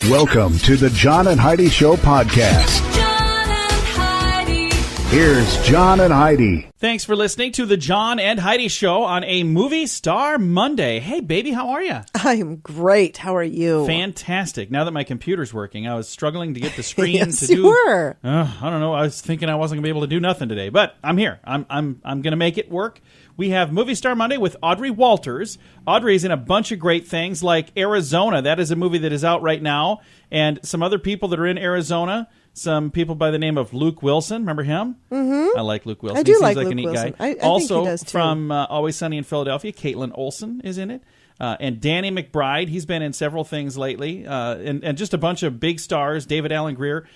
Welcome to the John and Heidi Show podcast. John and Heidi. Here's John and Heidi. Thanks for listening to the John and Heidi Show on a Movie Star Monday. Hey, baby, how are you? I am great. How are you? Fantastic. Now that my computer's working, I was struggling to get the screen Yes, to do. you were. I don't know. I was thinking I wasn't going to be able to do nothing today, but I'm here. I'm going to make it work. We have Movie Star Monday with Audrey Walters. Audrey's in a bunch of great things like Arizona. That is a movie that is out right now. And some other people that are in Arizona. Some people by the name of Luke Wilson. Remember him? Mm-hmm. I like Luke Wilson. I do he seems like like Luke a neat Wilson. guy. I Also, think he does too. from Always Sunny in Philadelphia, Caitlin Olsen is in it. And Danny McBride, he's been in several things lately. And just a bunch of big stars, David Alan Grier.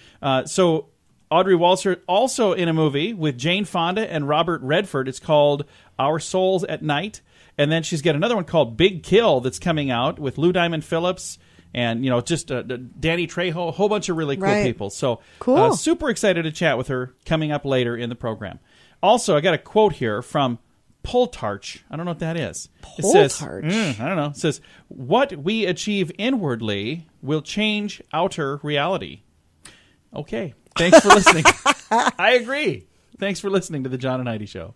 So Audrey Walters also in a movie with Jane Fonda and Robert Redford. It's called Our Souls at Night. And then she's got another one called Big Kill that's coming out with Lou Diamond Phillips and, you know, just Danny Trejo, a whole bunch of really cool people. So cool. Super excited to chat with her coming up later in the program. Also, I got a quote here from Poltarch. I don't know what that is. It says, Poltarch? I don't know. It says, what we achieve inwardly will change outer reality. Okay. Thanks for listening. I agree. Thanks for listening to the John and Heidi Show.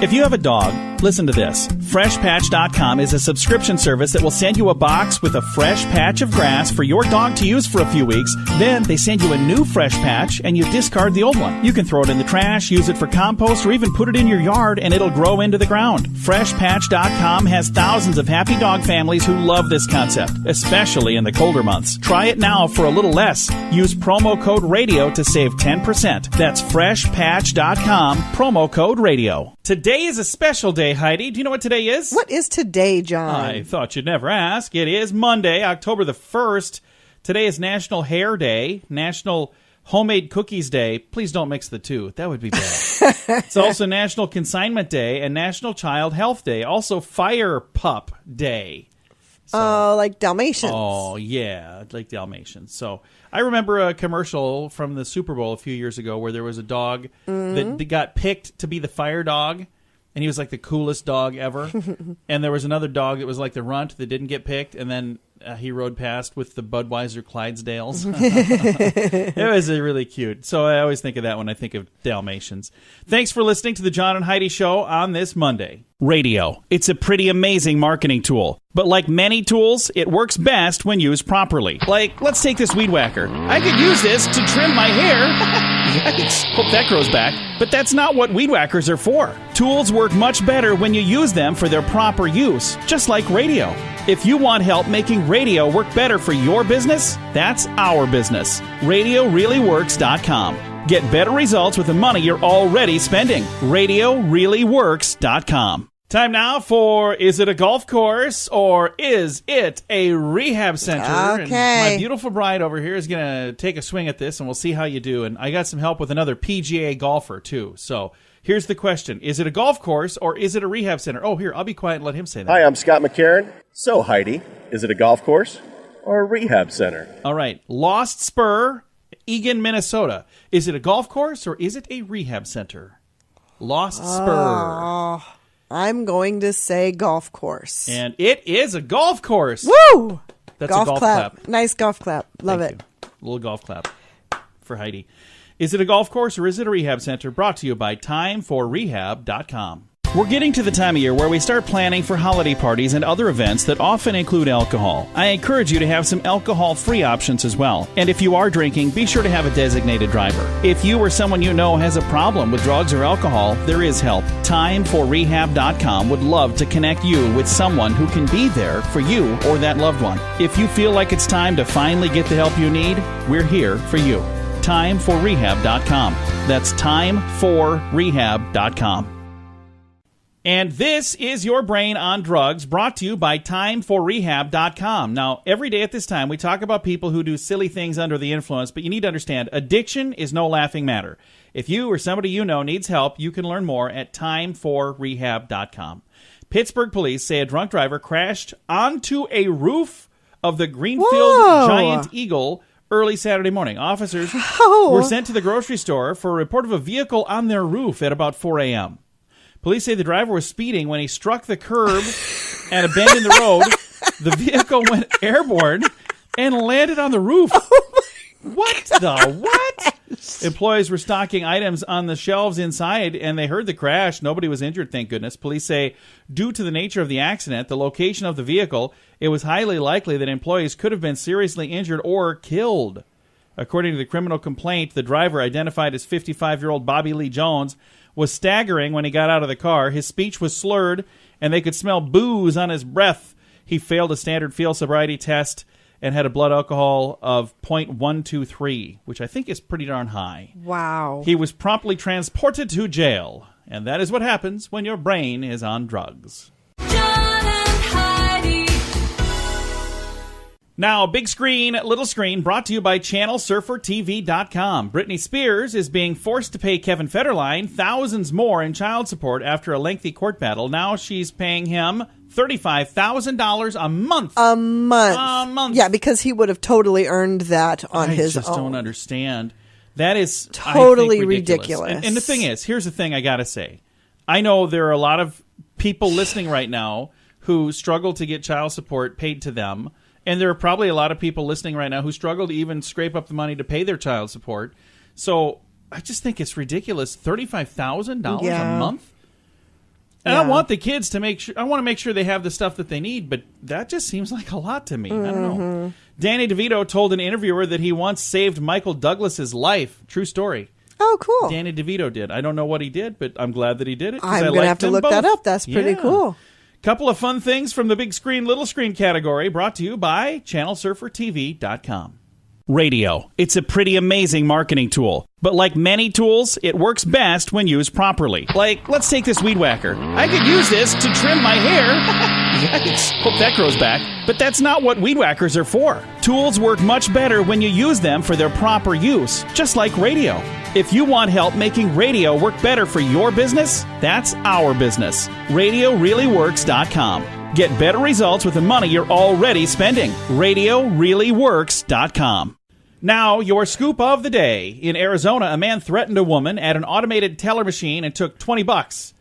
If you have a dog, listen to this. FreshPatch.com is a subscription service that will send you a box with a fresh patch of grass for your dog to use for a few weeks. Then they send you a new fresh patch and you discard the old one. You can throw it in the trash, use it for compost, or even put it in your yard and it'll grow into the ground. FreshPatch.com has thousands of happy dog families who love this concept, especially in the colder months. Try it now for a little less. Use promo code RADIO to save 10%. That's FreshPatch.com, promo code RADIO. Today is a special day, Heidi. Do you know what today is? What is today, John? I thought you'd never ask. It is Monday, October the 1st. Today is National Hair Day, National Homemade Cookies Day. Please don't mix the two. That would be bad. It's also National Consignment Day and National Child Health Day. Also Fire Pup Day. Oh, like Dalmatians. Oh, yeah, like Dalmatians. So I remember a commercial from the Super Bowl a few years ago where there was a dog that got picked to be the fire dog, and he was like the coolest dog ever. And there was another dog that was like the runt that didn't get picked, and then he rode past with the Budweiser Clydesdales. It was really cute. So I always think of that when I think of Dalmatians. Thanks for listening to the John and Heidi Show on this Monday. Radio. It's a pretty amazing marketing tool. But like many tools, it works best when used properly. Like, let's take this weed whacker. I could use this to trim my hair. Yikes. Hope that grows back. But that's not what weed whackers are for. Tools work much better when you use them for their proper use, just like radio. If you want help making radio work better for your business, that's our business. RadioReallyWorks.com. Get better results with the money you're already spending. RadioReallyWorks.com. Time now for Is It a Golf Course or Is It a Rehab Center? Okay. And my beautiful bride over here is going to take a swing at this, and we'll see how you do. And I got some help with another PGA golfer, too. So here's the question. Is it a golf course or is it a rehab center? Oh, here, I'll be quiet and let him say that. Hi, I'm Scott McCarron. So, Heidi, is it a golf course or a rehab center? All right. Lost Spur, Eagan, Minnesota. Is it a golf course or is it a rehab center? Lost Spur. I'm going to say golf course. And it is a golf course. Woo! That's golf a golf clap. Nice golf clap. Love Thank it. you. A little golf clap for Heidi. Is it a golf course or is it a rehab center? Brought to you by TimeForRehab.com. We're getting to the time of year where we start planning for holiday parties and other events that often include alcohol. I encourage you to have some alcohol-free options as well. And if you are drinking, be sure to have a designated driver. If you or someone you know has a problem with drugs or alcohol, there is help. TimeForRehab.com would love to connect you with someone who can be there for you or that loved one. If you feel like it's time to finally get the help you need, we're here for you. TimeForRehab.com. That's TimeForRehab.com. And this is Your Brain on Drugs, brought to you by TimeForRehab.com. Now, every day at this time, we talk about people who do silly things under the influence, but you need to understand, addiction is no laughing matter. If you or somebody you know needs help, you can learn more at TimeForRehab.com. Pittsburgh police say a drunk driver crashed onto a roof of the Greenfield Giant Eagle early Saturday morning. Officers were sent to the grocery store for a report of a vehicle on their roof at about 4 a.m. Police say the driver was speeding when he struck the curb at a bend in the road. The vehicle went airborne and landed on the roof. What the what? Employees were stocking items on the shelves inside, and they heard the crash. Nobody was injured, thank goodness. Police say, due to the nature of the accident, the location of the vehicle, it was highly likely that employees could have been seriously injured or killed. According to the criminal complaint, the driver, identified as 55-year-old Bobby Lee Jones, was staggering when he got out of the car. His speech was slurred, and they could smell booze on his breath. He failed a standard field sobriety test and had a blood alcohol of 0.123, which I think is pretty darn high. Wow. He was promptly transported to jail, and that is what happens when your brain is on drugs. John and Heidi. Now, big screen, little screen, brought to you by ChannelSurferTV.com. Britney Spears is being forced to pay Kevin Federline thousands more in child support after a lengthy court battle. Now she's paying him $35,000 a month. A month. A month. Yeah, because he would have totally earned that on his own. I just don't understand. That is totally I think, ridiculous. And the thing is, here's the thing I got to say. I know there are a lot of people listening right now who struggle to get child support paid to them. And there are probably a lot of people listening right now who struggle to even scrape up the money to pay their child support. So I just think it's ridiculous. $35,000 a month? And I want the kids to make sure, I want to make sure they have the stuff that they need, but that just seems like a lot to me. I don't know. Danny DeVito told an interviewer that he once saved Michael Douglas's life. True story. Oh, cool. Danny DeVito did. I don't know what he did, but I'm glad that he did it. I'm going to have to look that up. That's pretty cool. Couple of fun things from the big screen, little screen category, brought to you by ChannelSurferTV.com. Radio. It's a pretty amazing marketing tool. But like many tools, it works best when used properly. Like, let's take this weed whacker. I could use this to trim my hair. Yikes. Hope that grows back. But that's not what weed whackers are for. Tools work much better when you use them for their proper use, just like radio. If you want help making radio work better for your business, that's our business. RadioReallyWorks.com. Get better results with the money you're already spending. RadioReallyWorks.com. Now, your scoop of the day. In Arizona, a man threatened a woman at an automated teller machine and took $20.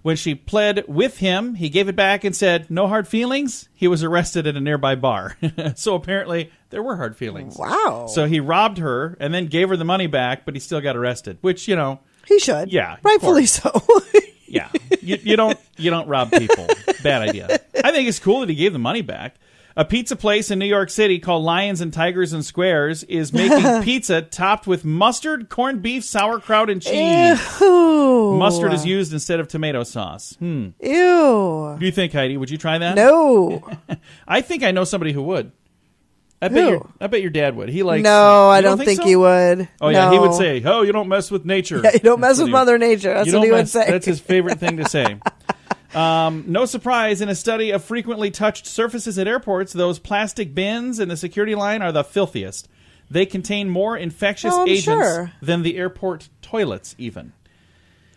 When she pled with him, he gave it back and said, no hard feelings. He was arrested at a nearby bar. So apparently, there were hard feelings. Wow. So he robbed her and then gave her the money back, but he still got arrested, which, you know. He should. Yeah. Rightfully so. Yeah. You don't rob people. Bad idea. I think it's cool that he gave the money back. A pizza place in New York City called Lions and Tigers and Squares is making pizza topped with mustard, corned beef, sauerkraut, and cheese. Ew. Mustard is used instead of tomato sauce. Ew. What do you think, Heidi? Would you try that? No. I think I know somebody who would. I bet your dad would. He likes. No, I don't think so? he would. Oh yeah, he would say, "Oh, you don't mess with nature." Yeah, you don't mess with Mother Nature. That's what he would say. That's his favorite thing to say. No surprise, in a study of frequently touched surfaces at airports, those plastic bins in the security line are the filthiest. They contain more infectious agents than the airport toilets, even.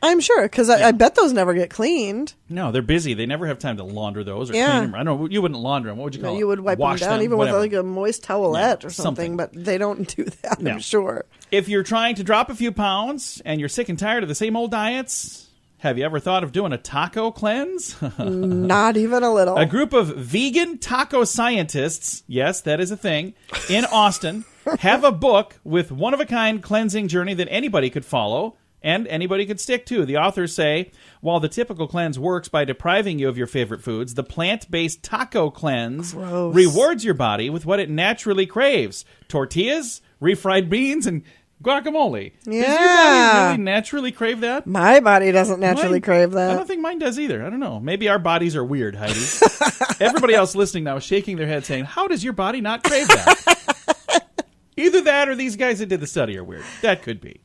I'm sure, because I bet those never get cleaned. No, they're busy. They never have time to launder those or clean them. I don't know. You wouldn't launder them. What would you call it? You would wipe Wash them down, even whatever. with like a moist towelette or something, but they don't do that, I'm sure. If you're trying to drop a few pounds and you're sick and tired of the same old diets, have you ever thought of doing a taco cleanse? Not even a little. A group of vegan taco scientists, yes, that is a thing, in Austin, have a book with one-of-a-kind cleansing journey that anybody could follow and anybody could stick to. The authors say, while the typical cleanse works by depriving you of your favorite foods, the plant-based taco cleanse rewards your body with what it naturally craves. Tortillas, refried beans, and guacamole. Yeah. Does your body really naturally crave that? My body doesn't naturally crave that. I don't think mine does either. I don't know. Maybe our bodies are weird, Heidi. Everybody else listening now is shaking their head saying, how does your body not crave that? Either that or these guys that did the study are weird. That could be.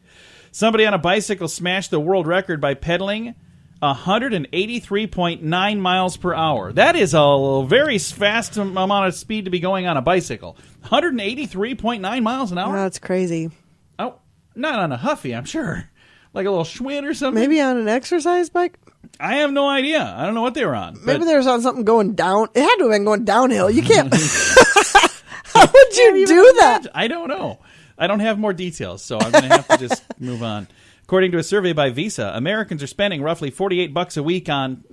Somebody on a bicycle smashed the world record by pedaling 183.9 miles per hour. That is a very fast amount of speed to be going on a bicycle. 183.9 miles an hour? That's crazy. Oh, not on a Huffy, I'm sure. Like a little Schwinn or something? Maybe on an exercise bike? I have no idea. I don't know what they were on. Maybe they were on something going down. It had to have been going downhill. You can't. How would you do that? I don't know. I don't have more details, so I'm going to have to just move on. According to a survey by Visa, Americans are spending roughly $48 a week on,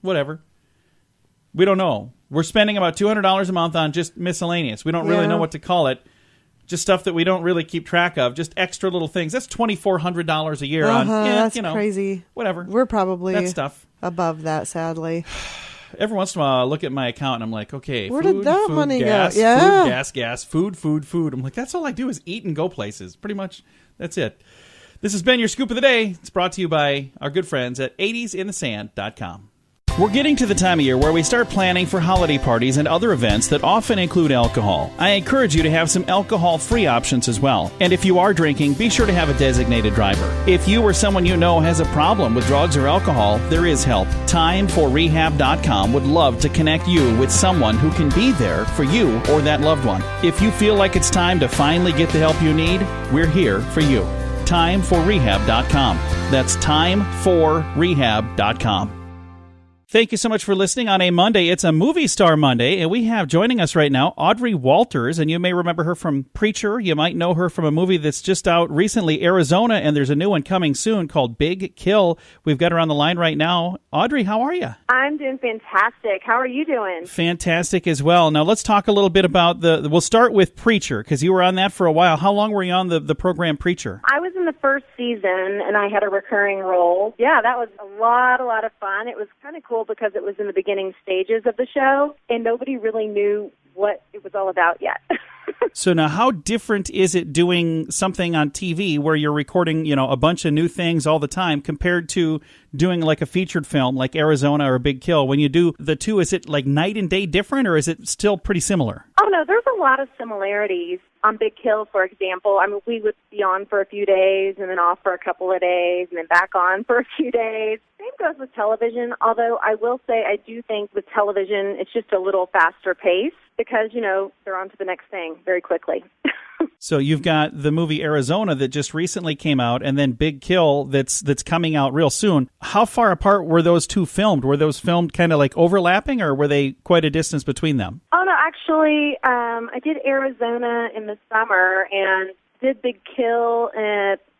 whatever. We don't know. We're spending about $200 a month on just miscellaneous. We don't really know what to call it. Just stuff that we don't really keep track of. Just extra little things. That's $2,400 a year on. That's crazy. Whatever. We're probably that stuff above that, sadly. Every once in a while, I look at my account and I'm like, okay, where food, did that food, money gas, go? Yeah. food, gas, food. I'm like, that's all I do is eat and go places. Pretty much, that's it. This has been your Scoop of the Day. It's brought to you by our good friends at 80sinthesand.com. We're getting to the time of year where we start planning for holiday parties and other events that often include alcohol. I encourage you to have some alcohol-free options as well. And if you are drinking, be sure to have a designated driver. If you or someone you know has a problem with drugs or alcohol, there is help. Timeforrehab.com would love to connect you with someone who can be there for you or that loved one. If you feel like it's time to finally get the help you need, we're here for you. Timeforrehab.com. That's timeforrehab.com. Thank you so much for listening on a Monday. It's a Movie Star Monday, and we have joining us right now Audrey Walters, and you may remember her from Preacher. You might know her from a movie that's just out recently, Arizona, and there's a new one coming soon called Big Kill. We've got her on the line right now. Audrey, how are you? I'm doing fantastic. How are you doing? Fantastic as well. Now, let's talk a little bit about we'll start with Preacher, because you were on that for a while. How long were you on the program Preacher? I was in the first season, and I had a recurring role. Yeah, that was a lot of fun. It was kind of cool because it was in the beginning stages of the show, and nobody really knew what it was all about yet. So now, how different is it doing something on TV where you're recording, a bunch of new things all the time compared to doing like a featured film like Arizona or Big Kill? When you do the two, is it like night and day different, or is it still pretty similar? Oh, no, there's a lot of similarities. On Big Kill, for example, we would be on for a few days and then off for a couple of days and then back on for a few days. Same goes with television, although I will say I do think with television it's just a little faster pace because, they're on to the next thing very quickly. So you've got the movie Arizona that just recently came out, and then Big Kill that's coming out real soon. How far apart were those two filmed? Were those filmed kind of like overlapping, or were they quite a distance between them? Oh, no, actually, I did Arizona in the summer and did Big Kill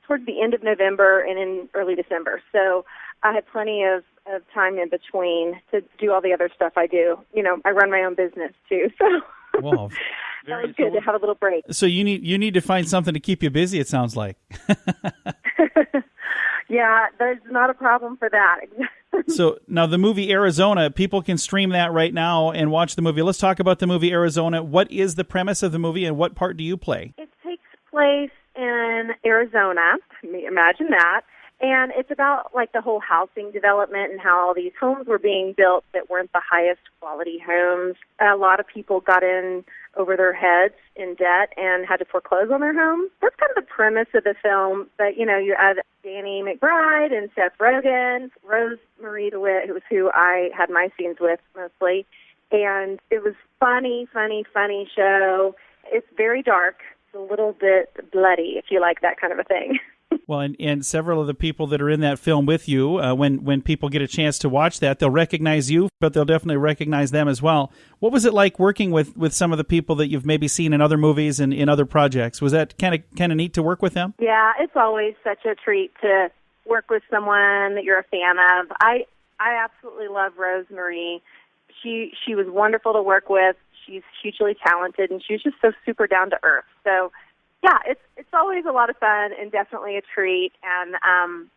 towards the end of November and in early December. So I had plenty of time in between to do all the other stuff I do. I run my own business, too, so... Wow. That was good to have a little break. So you need to find something to keep you busy, it sounds like. Yeah, there's not a problem for that. So now the movie Arizona, people can stream that right now and watch the movie. Let's talk about the movie Arizona. What is the premise of the movie, and what part do you play? It takes place in Arizona. Imagine that. And it's about like the whole housing development and how all these homes were being built that weren't the highest quality homes. A lot of people got in over their heads in debt and had to foreclose on their homes. That's kind of the premise of the film. But, you add Danny McBride and Seth Rogen, Rose Marie DeWitt, who was who I had my scenes with mostly. And it was funny show. It's very dark. It's a little bit bloody, if you like that kind of a thing. Well, and several of the people that are in that film with you, when people get a chance to watch that, they'll recognize you, but they'll definitely recognize them as well. What was it like working with some of the people that you've maybe seen in other movies and in other projects? Was that kind of neat to work with them? Yeah, it's always such a treat to work with someone that you're a fan of. I absolutely love Rose Marie. She was wonderful to work with. She's hugely talented, and she was just so super down to earth. So, yeah, it's always a lot of fun and definitely a treat. And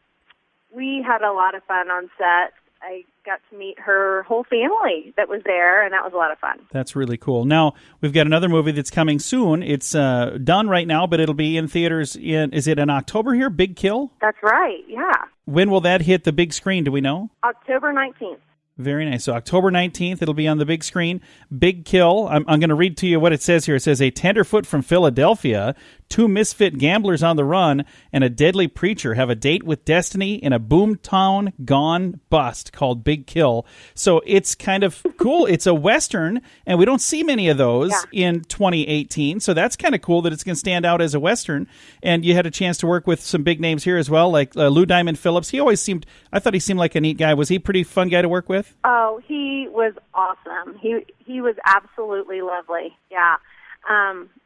we had a lot of fun on set. I got to meet her whole family that was there, and that was a lot of fun. That's really cool. Now, we've got another movie that's coming soon. It's done right now, but it'll be in theaters is it in October here, Big Kill? That's right, yeah. When will that hit the big screen, do we know? October 19th. Very nice. So October 19th, it'll be on the big screen. Big Kill. I'm going to read to you what it says here. It says, a tenderfoot from Philadelphia, two misfit gamblers on the run, and a deadly preacher have a date with destiny in a boomtown gone bust called Big Kill. So it's kind of cool. It's a Western, and we don't see many of those in 2018. So that's kind of cool that it's going to stand out as a Western. And you had a chance to work with some big names here as well, like Lou Diamond Phillips. I thought he seemed like a neat guy. Was he a pretty fun guy to work with? Oh, he was awesome. He was absolutely lovely. Yeah.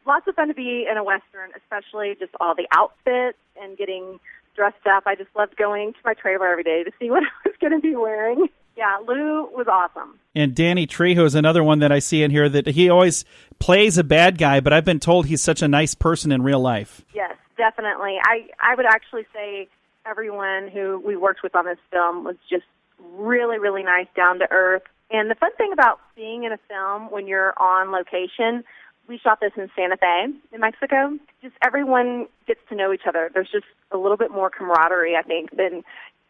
Lots of fun to be in a Western, especially just all the outfits and getting dressed up. I just loved going to my trailer every day to see what I was going to be wearing. Yeah, Lou was awesome. And Danny Trejo is another one that I see in here that he always plays a bad guy, but I've been told he's such a nice person in real life. Yes, definitely. I would actually say everyone who we worked with on this film was just really, really nice, down to earth. And the fun thing about being in a film when you're on location, we shot this in Santa Fe, in Mexico. Just everyone gets to know each other. There's just a little bit more camaraderie, I think, than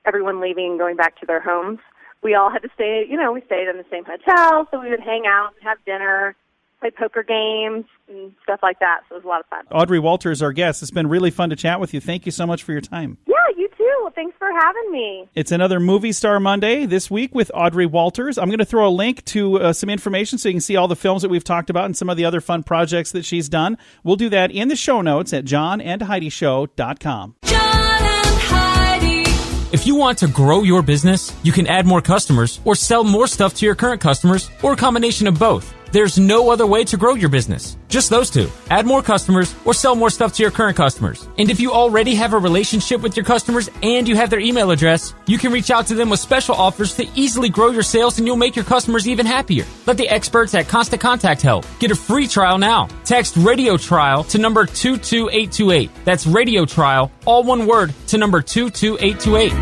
everyone leaving and going back to their homes. We all had to stay, we stayed in the same hotel, so we would hang out, have dinner, play poker games, and stuff like that. So it was a lot of fun. Audrey Walters, our guest. It's been really fun to chat with you. Thank you so much for your time. Yeah, you too. Well, thanks for having me. It's another Movie Star Monday this week with Audrey Walters. I'm going to throw a link to some information so you can see all the films that we've talked about and some of the other fun projects that she's done. We'll do that in the show notes at johnandheidishow.com. John and Heidi. If you want to grow your business, you can add more customers or sell more stuff to your current customers or a combination of both. There's no other way to grow your business. Just those two. Add more customers or sell more stuff to your current customers. And if you already have a relationship with your customers and you have their email address, you can reach out to them with special offers to easily grow your sales, and you'll make your customers even happier. Let the experts at Constant Contact help. Get a free trial now. Text Radio Trial to number 22828. That's Radio Trial, all one word, to number 22828.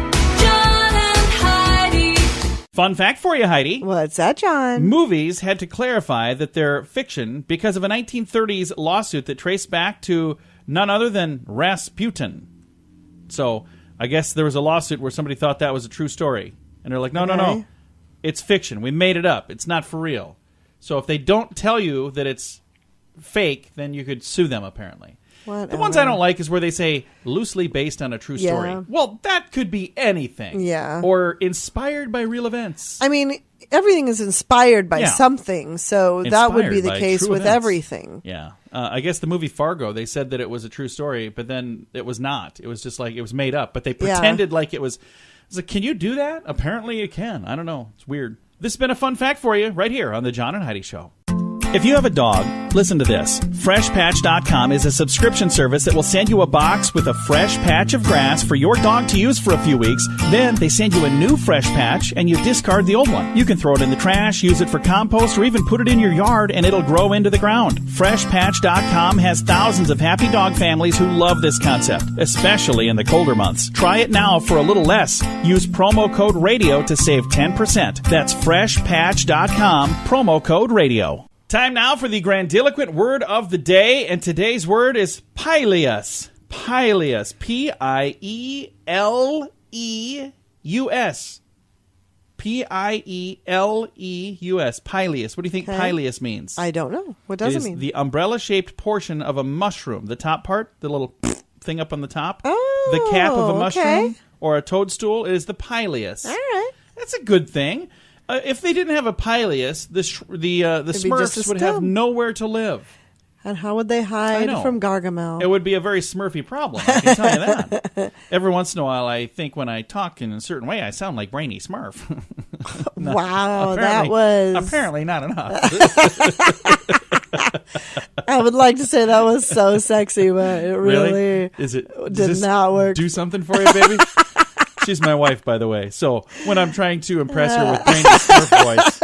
Fun fact for you, Heidi. What's that, John? Movies had to clarify that they're fiction because of a 1930s lawsuit that traced back to none other than Rasputin. So I guess there was a lawsuit where somebody thought that was a true story. And they're like, no. It's fiction. We made it up. It's not for real. So if they don't tell you that it's fake, then you could sue them, apparently. Whatever. The ones I don't like is where they say loosely based on a true story. Yeah. Well, that could be anything. Yeah. Or inspired by real events. I mean, everything is inspired by something, so that would be Inspired the by case true with events. everything. Yeah. I guess the movie Fargo, they said that it was a true story, but then it was not. It was just like it was made up, but they pretended like it was. It's like, can you do that? Apparently you can. I don't know. It's weird. This has been a fun fact for you right here on the John and Heidi Show. If you have a dog, listen to this. FreshPatch.com is a subscription service that will send you a box with a fresh patch of grass for your dog to use for a few weeks. Then they send you a new fresh patch and you discard the old one. You can throw it in the trash, use it for compost, or even put it in your yard and it'll grow into the ground. FreshPatch.com has thousands of happy dog families who love this concept, especially in the colder months. Try it now for a little less. Use promo code RADIO to save 10%. That's FreshPatch.com, promo code RADIO. Time now for the grandiloquent word of the day, and today's word is pileus. Pileus. P-I-E-L-E-U-S. P-I-E-L-E-U-S. Pileus. What do you think pileus means? I don't know. What does it mean? The umbrella-shaped portion of a mushroom. The top part, the little thing up on the top. Oh, the cap of a mushroom okay. or a toadstool is the pileus. All right. That's a good thing. If they didn't have a pileus, the Smurfs would have nowhere to live. And how would they hide from Gargamel? It would be a very Smurfy problem, I can tell you that. Every once in a while, I think when I talk in a certain way, I sound like Brainy Smurf. No, wow, that was... Apparently not enough. I would like to say that was so sexy, but it really did not work. Do something for you, baby? She's my wife, by the way. So when I'm trying to impress her with Brainy Smurf voice,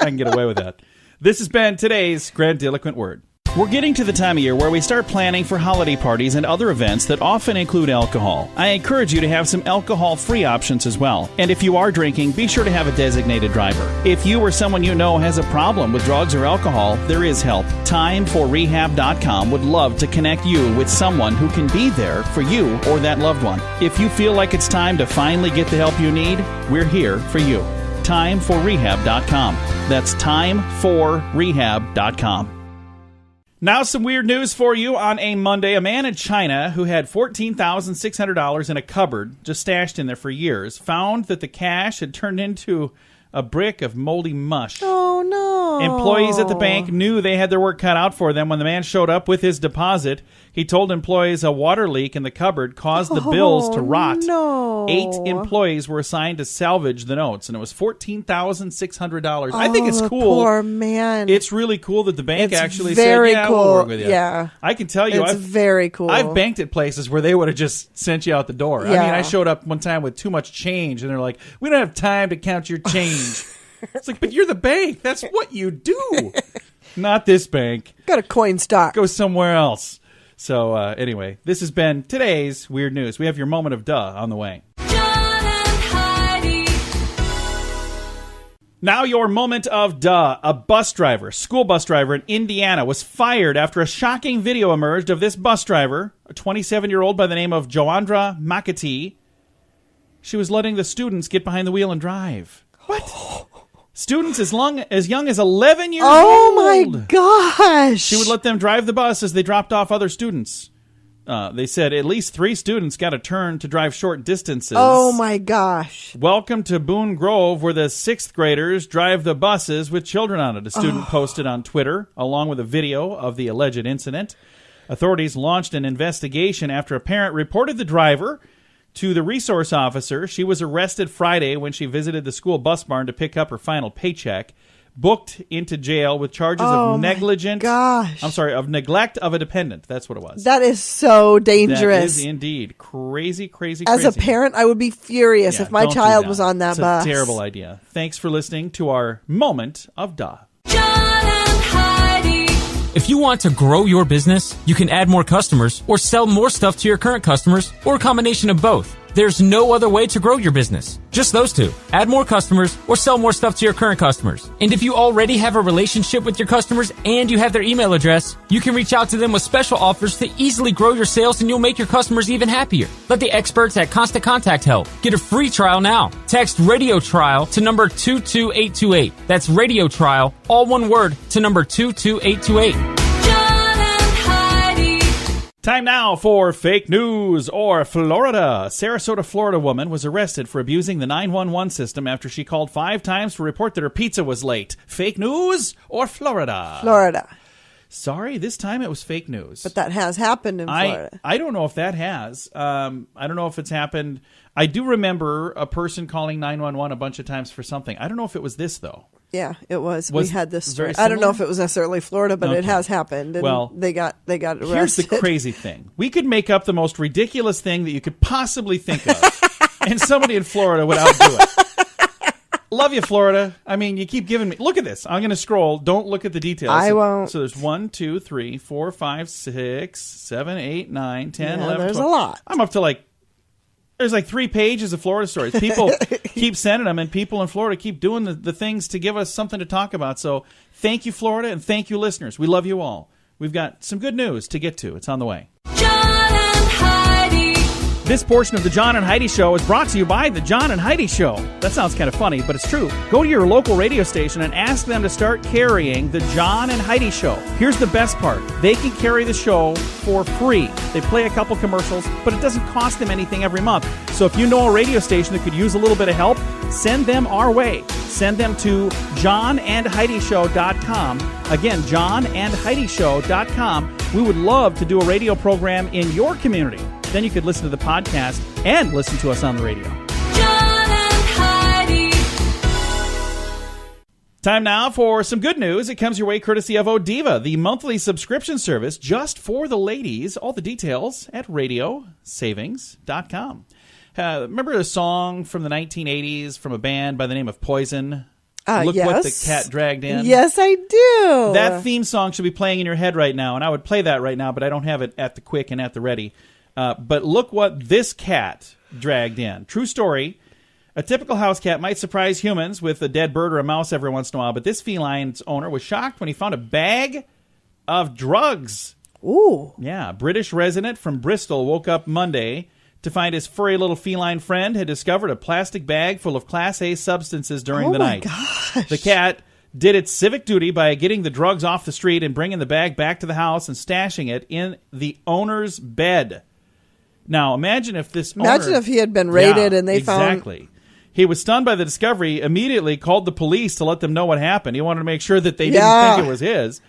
I can get away with that. This has been today's grandiloquent word. We're getting to the time of year where we start planning for holiday parties and other events that often include alcohol. I encourage you to have some alcohol-free options as well. And if you are drinking, be sure to have a designated driver. If you or someone you know has a problem with drugs or alcohol, there is help. TimeForRehab.com would love to connect you with someone who can be there for you or that loved one. If you feel like it's time to finally get the help you need, we're here for you. TimeForRehab.com. That's TimeForRehab.com. Now some weird news for you on a Monday. A man in China who had $14,600 in a cupboard, just stashed in there for years, found that the cash had turned into a brick of moldy mush. Oh, no. Employees at the bank knew they had their work cut out for them when the man showed up with his deposit. He told employees a water leak in the cupboard caused the bills to rot. No. 8 employees were assigned to salvage the notes, and it was $14,600. I think it's cool. Poor man. It's really cool that the bank It's actually very said, yeah, cool. we'll work with you. Yeah. I can tell you, It's very cool. I've banked at places where they would have just sent you out the door. I Yeah. mean, I showed up one time with too much change, and they're like, we don't have time to count your change. It's like, but you're the bank. That's what you do. Not this bank. Got a coin stock. Go somewhere else. So anyway, this has been today's Weird News. We have your moment of duh on the way. John and Heidi. Now your moment of duh. A school bus driver in Indiana, was fired after a shocking video emerged of this bus driver, a 27-year-old by the name of Joandra McAtee. She was letting the students get behind the wheel and drive. What? Students as young as 11 years old. Oh, my gosh. She would let them drive the bus as they dropped off other students. They said at least 3 students got a turn to drive short distances. Oh, my gosh. Welcome to Boone Grove, where the 6th graders drive the buses with children on it. A student posted on Twitter, along with a video of the alleged incident. Authorities launched an investigation after a parent reported the driver to the resource officer. She was arrested Friday when she visited the school bus barn to pick up her final paycheck. Booked into jail with charges of neglect of a dependent. That's what it was. That is so dangerous. That is indeed crazy. As a parent, I would be furious if my don't do child that. was on that it's bus. a terrible idea. Thanks for listening to our moment of duh. John and Heidi. If you want to grow your business, you can add more customers or sell more stuff to your current customers or a combination of both. There's no other way to grow your business. Just those two. Add more customers or sell more stuff to your current customers. And if you already have a relationship with your customers and you have their email address, you can reach out to them with special offers to easily grow your sales, and you'll make your customers even happier. Let the experts at Constant Contact help. Get a free trial now. Text Radio Trial to number 22828. That's Radio Trial, all one word, to number 22828. Time now for fake news or Florida. A Sarasota, Florida woman was arrested for abusing the 911 system after she called 5 times to report that her pizza was late. Fake news or Florida? Florida. Sorry, this time it was fake news. But that has happened in Florida. I don't know if that has. I don't know if it's happened. I do remember a person calling 911 a bunch of times for something. I don't know if it was this, though. Yeah, it was. We had this story. very I don't know similar? if it was necessarily Florida, but it has happened. And Well, they got arrested. Here's the crazy thing. We could make up the most ridiculous thing that you could possibly think of, and somebody in Florida would outdo it. Love you, Florida. I mean, you keep giving me... Look at this. I'm going to scroll. Don't look at the details. I won't. So there's 1, 2, 3, 4, 5, 6, 7, 8, 9, 10, Yeah, 11, there's 12. a lot. I'm up to there's 3 pages of Florida stories. People keep sending them, and people in Florida keep doing the things to give us something to talk about. So thank you, Florida, and thank you, listeners. We love you all. We've got some good news to get to. It's on the way. John and Heidi. This portion of the John and Heidi Show is brought to you by the John and Heidi Show. That sounds kind of funny, but it's true. Go to your local radio station and ask them to start carrying the John and Heidi Show. Here's the best part. They can carry the show for free. They play a couple commercials, but it doesn't cost them anything every month. So if you know a radio station that could use a little bit of help, send them our way. Send them to johnandheidishow.com. Again, johnandheidishow.com. We would love to do a radio program in your community. Then you could listen to the podcast and listen to us on the radio. John and Heidi. Time now for some good news. It comes your way courtesy of Odiva, the monthly subscription service just for the ladies. All the details at radiosavings.com. Remember a song from the 1980s from a band by the name of Poison? Look yes. what the cat dragged in. Yes, I do. That theme song should be playing in your head right now, and I would play that right now, but I don't have it at the quick and at the ready. But look what this cat dragged in. True story. A typical house cat might surprise humans with a dead bird or a mouse every once in a while, but this feline's owner was shocked when he found a bag of drugs. Ooh. Yeah, British resident from Bristol woke up Monday to find his furry little feline friend had discovered a plastic bag full of Class A substances during the night. Gosh. The cat did its civic duty by getting the drugs off the street and bringing the bag back to the house and stashing it in the owner's bed. Now, imagine if this Imagine if he had been raided and they found... Exactly. He was stunned by the discovery, immediately called the police to let them know what happened. He wanted to make sure that they didn't Yeah. think it was his.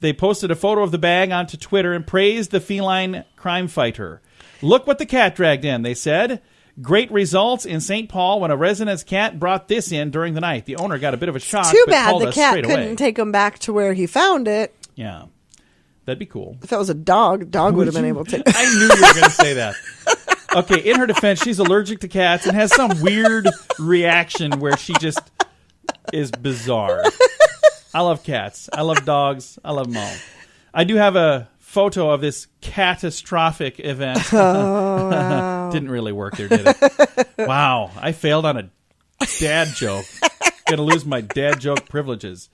They posted a photo of the bag onto Twitter and praised the feline crime fighter. Look what the cat dragged in, they said. Great results in St. Paul when a resident's cat brought this in during the night. The owner got a bit of a shock, Too but bad called the us cat straight couldn't away. take him back to where he found it. Yeah, that'd be cool. If that was a dog would have been able to. I knew you were going to say that. Okay, in her defense, she's allergic to cats and has some weird reaction where she just is bizarre. I love cats. I love dogs. I love them all. I do have a photo of this catastrophic event. Oh, wow. Didn't really work there, did it? Wow, I failed on a dad joke. Gonna lose my dad joke privileges.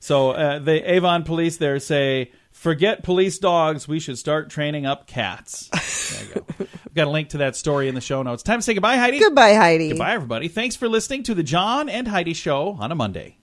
So the Avon police there say, forget police dogs. We should start training up cats. There you go. I've got a link to that story in the show notes. Time to say goodbye, Heidi. Goodbye, Heidi. Goodbye, everybody. Thanks for listening to the John and Heidi Show on a Monday.